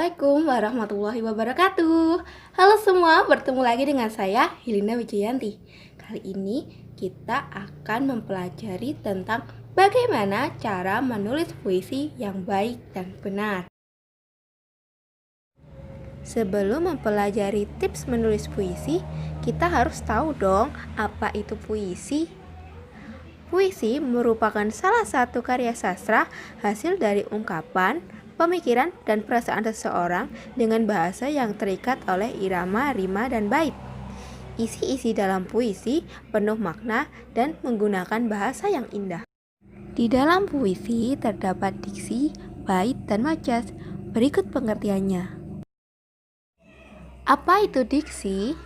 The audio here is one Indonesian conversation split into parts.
Assalamualaikum warahmatullahi wabarakatuh. Halo semua, bertemu lagi dengan saya Hilina Wijayanti. Kali ini kita akan mempelajari tentang bagaimana cara menulis puisi yang baik dan benar. Sebelum mempelajari tips menulis puisi, kita harus tahu dong apa itu puisi. Puisi merupakan salah satu karya sastra hasil dari ungkapan, pemikiran, dan perasaan seseorang dengan bahasa yang terikat oleh irama, rima, dan bait. Isi-isi dalam puisi penuh makna dan menggunakan bahasa yang indah. Di dalam puisi terdapat diksi, bait, dan majas. Berikut pengertiannya. Apa itu diksi?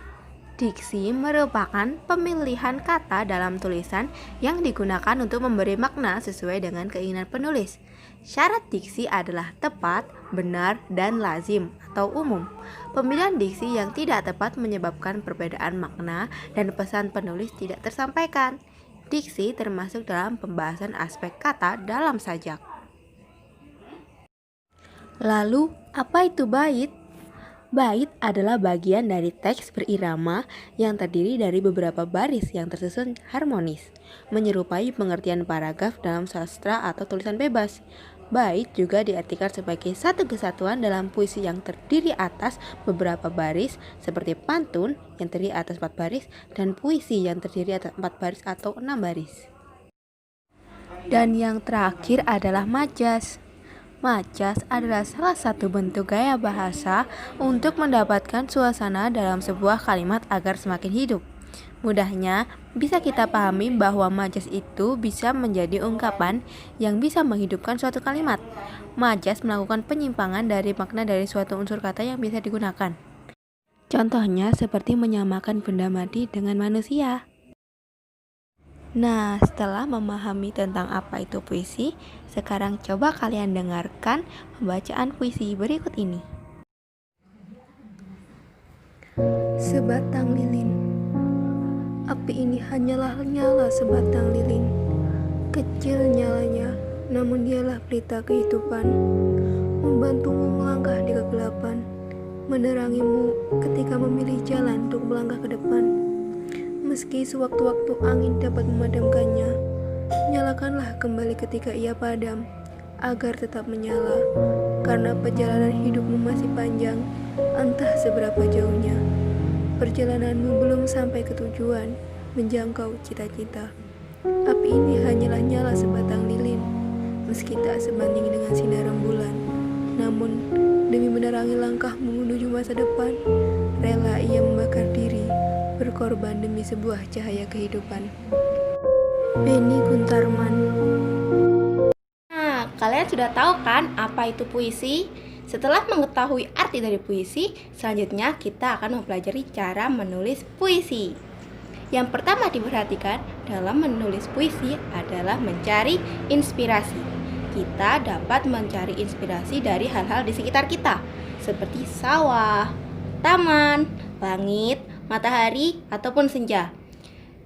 Diksi merupakan pemilihan kata dalam tulisan yang digunakan untuk memberi makna sesuai dengan keinginan penulis. Syarat diksi adalah tepat, benar, dan lazim atau umum. Pemilihan diksi yang tidak tepat menyebabkan perbedaan makna dan pesan penulis tidak tersampaikan. Diksi termasuk dalam pembahasan aspek kata dalam sajak. Lalu, apa itu bait? Bait adalah bagian dari teks berirama yang terdiri dari beberapa baris yang tersusun harmonis, menyerupai pengertian paragraf dalam sastra atau tulisan bebas. Bait juga diartikan sebagai satu kesatuan dalam puisi yang terdiri atas beberapa baris, seperti pantun yang terdiri atas 4 baris dan puisi yang terdiri atas 4 baris atau 6 baris. Dan yang terakhir adalah majas. Majas adalah salah satu bentuk gaya bahasa untuk mendapatkan suasana dalam sebuah kalimat agar semakin hidup. Mudahnya, bisa kita pahami bahwa majas itu bisa menjadi ungkapan yang bisa menghidupkan suatu kalimat. Majas melakukan penyimpangan dari makna dari suatu unsur kata yang bisa digunakan. Contohnya seperti menyamakan benda mati dengan manusia. Nah, setelah memahami tentang apa itu puisi, sekarang coba kalian dengarkan pembacaan puisi berikut ini. Sebatang lilin. Api ini hanyalah nyala sebatang lilin. Kecil nyalanya, namun dialah pelita kehidupan. Membantumu melangkah di kegelapan, menerangimu ketika memilih jalan untuk melangkah ke depan. Meski sewaktu-waktu angin dapat memadamkannya, nyalakanlah kembali ketika ia padam, agar tetap menyala, karena perjalanan hidupmu masih panjang, entah seberapa jauhnya. Perjalananmu belum sampai ke tujuan, menjangkau cita-cita. Api ini hanyalah nyala sebatang lilin, meski tak sebanding dengan sinar rembulan. Namun, demi menerangi langkahmu menuju masa depan, rela ia membakar diri, berkorban demi sebuah cahaya kehidupan. Beni Guntarman. Nah, kalian sudah tahu kan apa itu puisi? Setelah mengetahui arti dari puisi, selanjutnya kita akan mempelajari cara menulis puisi. Yang pertama diperhatikan dalam menulis puisi adalah mencari inspirasi. Kita dapat mencari inspirasi dari hal-hal di sekitar kita, seperti sawah, taman, langit, matahari, ataupun senja.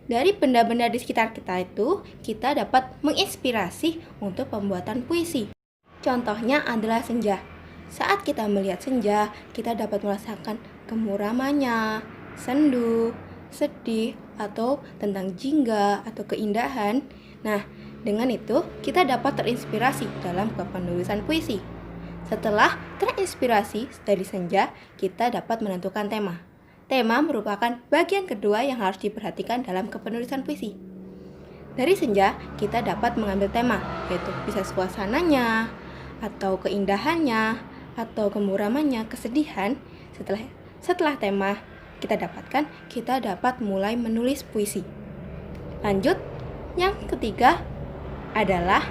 Dari benda-benda di sekitar kita itu, kita dapat menginspirasi untuk pembuatan puisi. Contohnya adalah senja. Saat kita melihat senja, kita dapat merasakan kemuramannya, sendu, sedih, atau tentang jingga atau keindahan. Nah, dengan itu kita dapat terinspirasi dalam penulisan puisi. Setelah terinspirasi dari senja, kita dapat menentukan tema. Tema merupakan bagian kedua yang harus diperhatikan dalam kepenulisan puisi. Dari senja, kita dapat mengambil tema, yaitu bisa suasananya, atau keindahannya, atau kemuramannya, kesedihan. Setelah tema kita dapatkan, kita dapat mulai menulis puisi. Lanjut, yang ketiga adalah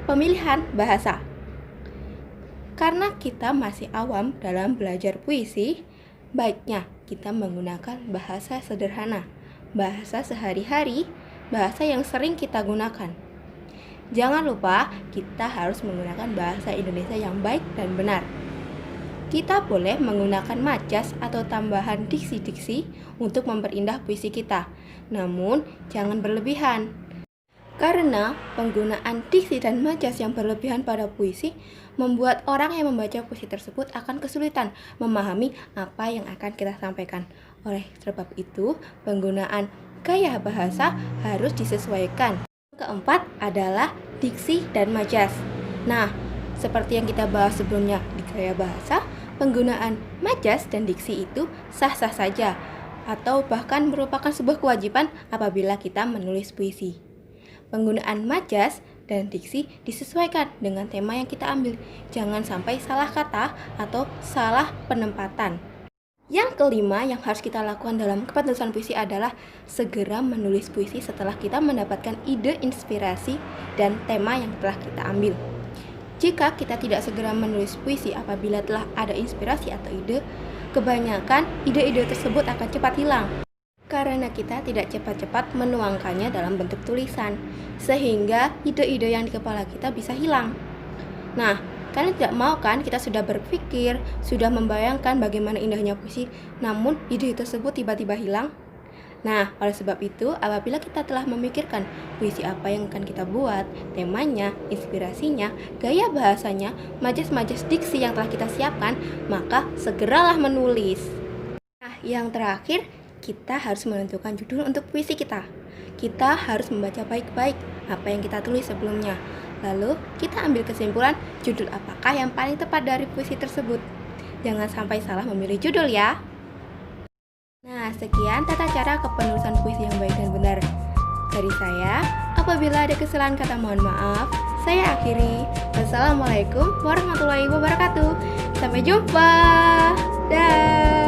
pemilihan bahasa. Karena kita masih awam dalam belajar puisi, baiknya kita menggunakan bahasa sederhana, bahasa sehari-hari, bahasa yang sering kita gunakan. Jangan lupa, kita harus menggunakan bahasa Indonesia yang baik dan benar. Kita boleh menggunakan majas atau tambahan diksi-diksi untuk memperindah puisi kita, namun jangan berlebihan. Karena penggunaan diksi dan majas yang berlebihan pada puisi membuat orang yang membaca puisi tersebut akan kesulitan memahami apa yang akan kita sampaikan. Oleh sebab itu, penggunaan gaya bahasa harus disesuaikan. Keempat adalah diksi dan majas. Nah, seperti yang kita bahas sebelumnya di gaya bahasa, penggunaan majas dan diksi itu sah-sah saja atau bahkan merupakan sebuah kewajiban apabila kita menulis puisi. Penggunaan majas dan diksi disesuaikan dengan tema yang kita ambil. Jangan sampai salah kata atau salah penempatan. Yang kelima yang harus kita lakukan dalam penulisan puisi adalah segera menulis puisi setelah kita mendapatkan ide, inspirasi, dan tema yang telah kita ambil. Jika kita tidak segera menulis puisi apabila telah ada inspirasi atau ide, kebanyakan ide-ide tersebut akan cepat hilang. Karena kita tidak cepat-cepat menuangkannya dalam bentuk tulisan, sehingga ide-ide yang di kepala kita bisa hilang. Nah, kalian tidak mau kan kita sudah berpikir, sudah membayangkan bagaimana indahnya puisi, namun ide tersebut tiba-tiba hilang? Nah, oleh sebab itu, apabila kita telah memikirkan puisi apa yang akan kita buat, temanya, inspirasinya, gaya bahasanya, majas-majas diksi yang telah kita siapkan, maka segeralah menulis. Nah, yang terakhir, kita harus menentukan judul untuk puisi kita. Kita harus membaca baik-baik apa yang kita tulis sebelumnya. Lalu, kita ambil kesimpulan judul apakah yang paling tepat dari puisi tersebut. Jangan sampai salah memilih judul ya. Nah, sekian tata cara kepenulisan puisi yang baik dan benar dari saya. Apabila ada kesalahan kata mohon maaf. Saya akhiri. Wassalamualaikum warahmatullahi wabarakatuh. Sampai jumpa. Dah.